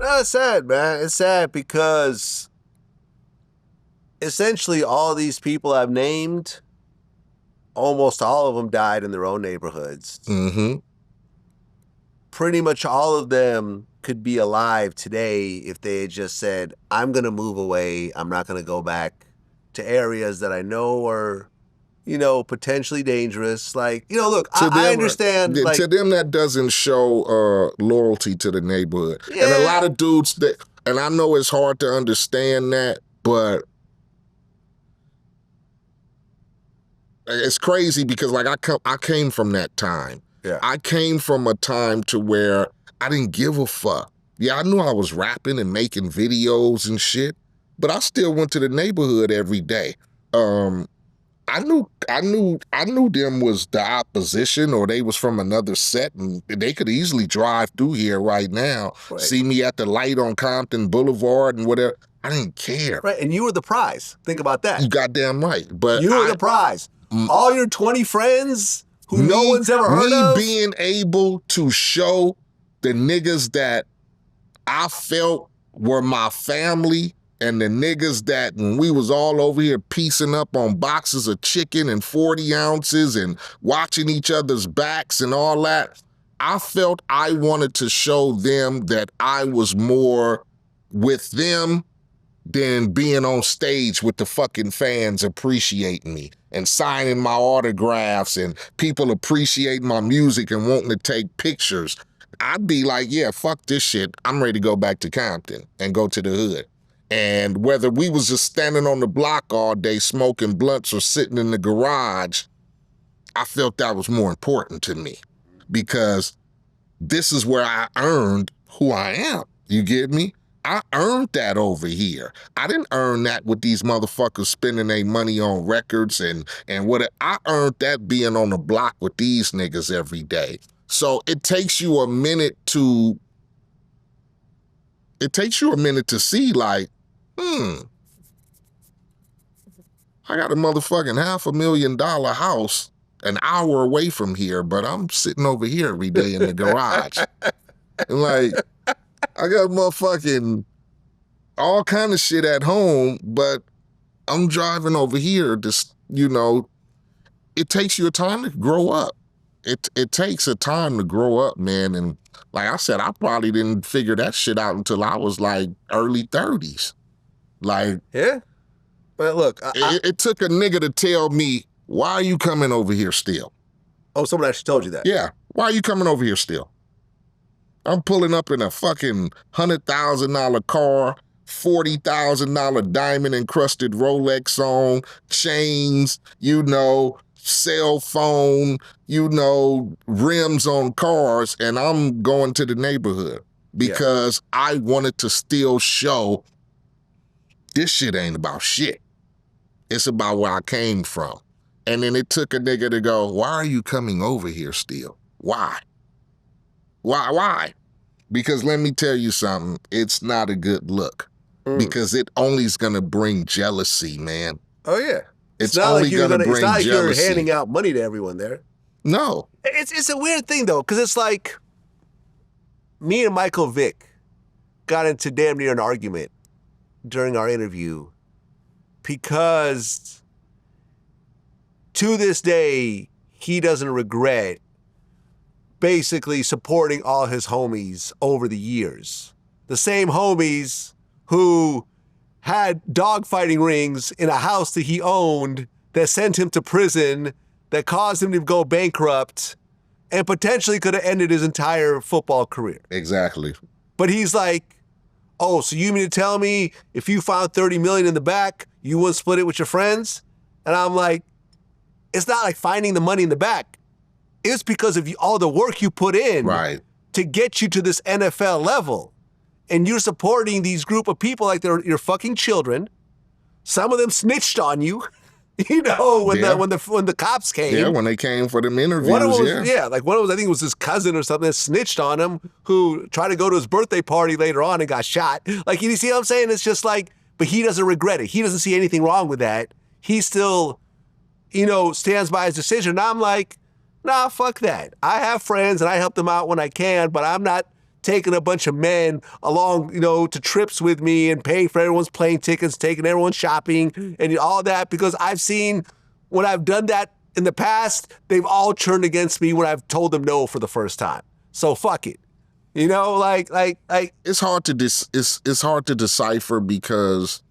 No, it's sad, man. It's sad because essentially all these people I've named, almost all of them died in their own neighborhoods. Mm-hmm. Pretty much all of them could be alive today if they had just said, I'm going to move away. I'm not going to go back to areas that I know are, potentially dangerous. Like, look, I understand. To them, that doesn't show loyalty to the neighborhood. Yeah. And a lot of dudes and I know it's hard to understand that, but it's crazy because like I came from that time. Yeah. I came from a time to where I didn't give a fuck. Yeah, I knew I was rapping and making videos and shit, but I still went to the neighborhood every day. I knew them was the opposition or they was from another set, and they could easily drive through here right now, right. See me at the light on Compton Boulevard and whatever. I didn't care. Right, and you were the prize. Think about that. You goddamn right. But you were the prize. All your 20 friends who no one's ever heard of. Me being able to show the niggas that I felt were my family and the niggas that when we was all over here piecing up on boxes of chicken and 40 ounces and watching each other's backs and all that, I felt I wanted to show them that I was more with them than being on stage with the fucking fans appreciating me and signing my autographs and people appreciating my music and wanting to take pictures. I'd be like, yeah, fuck this shit. I'm ready to go back to Compton and go to the hood. And whether we was just standing on the block all day smoking blunts or sitting in the garage, I felt that was more important to me because this is where I earned who I am. You get me? I earned that over here. I didn't earn that with these motherfuckers spending their money on records and what. I earned that being on the block with these niggas every day. So it takes you a minute to see like, I got a motherfucking $500,000 house an hour away from here, but I'm sitting over here every day in the garage. And like, I got motherfucking all kind of shit at home, but I'm driving over here. Just, it takes you a time to grow up. It takes a time to grow up, man. And like I said, I probably didn't figure that shit out until I was like early 30s. Like, yeah. But look, it took a nigga to tell me, why are you coming over here still? Oh, someone actually told you that? Yeah. Why are you coming over here still? I'm pulling up in a fucking $100,000 car, $40,000 diamond-encrusted Rolex on, chains, cell phone, rims on cars, and I'm going to the neighborhood because I wanted to still show this shit ain't about shit. It's about where I came from. And then it took a nigga to go, why are you coming over here still? Why? Why? Because let me tell you something, it's not a good look. Because it only is gonna bring jealousy, man. Oh yeah. It's only gonna bring It's not like jealousy. you're handing out money to everyone there. No. It's a weird thing though, because it's like me and Michael Vick got into damn near an argument during our interview because to this day, he doesn't regret basically supporting all his homies over the years. The same homies who had dogfighting rings in a house that he owned that sent him to prison, that caused him to go bankrupt, and potentially could have ended his entire football career. Exactly. But he's like, oh, so you mean to tell me if you found $30 million in the back, you wouldn't split it with your friends? And I'm like, it's not like finding the money in the back. It's because of all the work you put in to get you to this NFL level. And you're supporting these group of people like they're your fucking children. Some of them snitched on you, when the cops came. Yeah, when they came for them interviews, one of them was, like one of them, I think it was his cousin or something that snitched on him who tried to go to his birthday party later on and got shot. Like, you see what I'm saying? It's just like, but he doesn't regret it. He doesn't see anything wrong with that. He still, stands by his decision. And I'm like, nah, fuck that. I have friends and I help them out when I can, but I'm not taking a bunch of men along, to trips with me and paying for everyone's plane tickets, taking everyone shopping and all that, because I've seen when I've done that in the past, they've all turned against me when I've told them no for the first time. So fuck it. It's hard to it's hard to decipher, because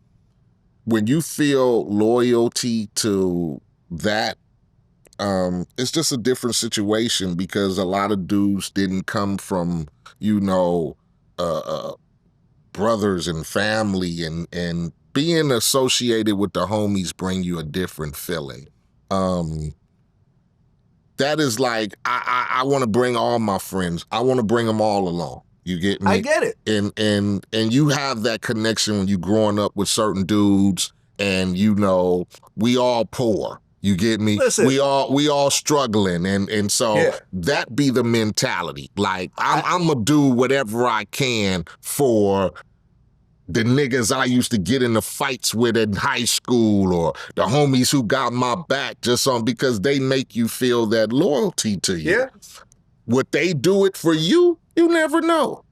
when you feel loyalty to that, it's just a different situation, because a lot of dudes didn't come from, brothers and family, and being associated with the homies bring you a different feeling. That is like, I want to bring all my friends. I want to bring them all along. You get me? I get it. And you have that connection when you growing up with certain dudes, and we all poor. You get me? Listen, we all struggling, and so that be the mentality. Like I'm gonna do whatever I can for the niggas I used to get in the fights with in high school, or the homies who got my back, because they make you feel that loyalty to you. Yeah. Would they do it for you? You never know.